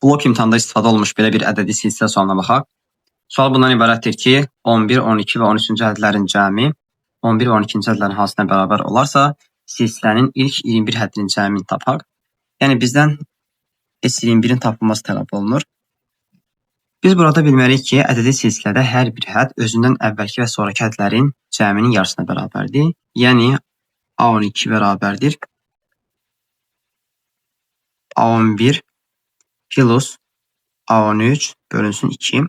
Blok imtahanda istifadə olmuş belə bir ədədi silsilə sualına baxaq. Sual bundan ibarətdir ki, 11, 12 və 13-cü ədədlərin cəmi 11 və 12-ci ədədlərin hansına bərabər olarsa, silsilənin ilk 21 həddinin cəmini tapaq. Yəni bizdən S21-in tapılması tələb olunur. Biz burada bilməliyik ki, ədədi silsilədə hər bir hədd özündən əvvəlki və sonraki ədədlərin cəminin yarısına bərabərdir. Yəni A12 bərabərdir A11 plus A13 bölünsün 2.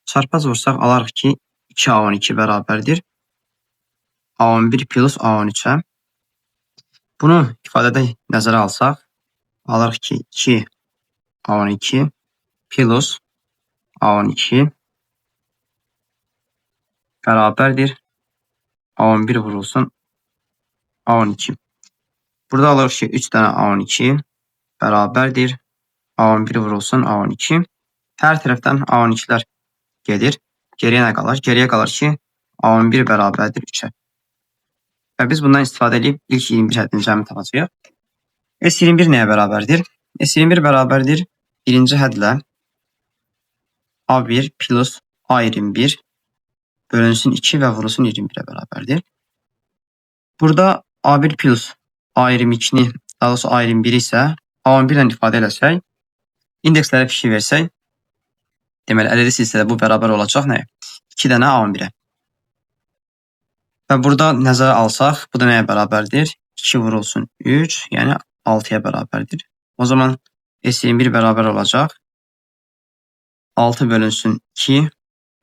Çarpaz vursaq alarıq ki, 2A12 bərabərdir A11 plus A13-ə. Bunu ifadədə nəzərə alsaq, alırıq ki, 2A12 plus A12 bərabərdir A11 vurulsun A12. Burada alırıq ki, 3 dənə A12 bərabərdir A11 vurulsun A12. Hər tərəfdən A12'lər gedir. Geriyə nə qalır? Geriyə qalır ki, A11 bərabərdir 3'ə. Və biz bundan istifadə edib ilk 21 həddinin cəmini tapacağıq. S21 nəyə bərabərdir? S21 bərabərdir birinci hədlə A1 plus A21 bölünsün 2 və vurulsun 21'ə bərabərdir. Burada A1 plus A22'ni, daha doğrusu A21 isə A11 ilə ifadə eləsək, indekslərə fikir versək, deməli, ədədi silsilədə bu bərabər olacaq nəyə? 2 dənə A11'ə. Və burada nəzərə alsaq, bu da nəyə bərabərdir? 2 vurulsun 3, yəni 6'ya bərabərdir. O zaman S21 bərabər olacaq 6 bölünsün 2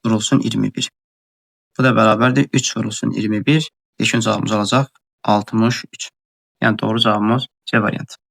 vurulsun 21. Bu da bərabərdir 3 vurulsun 21. Yeşil cavabımız olacaq 63. Yəni doğru cavabımız C variantı.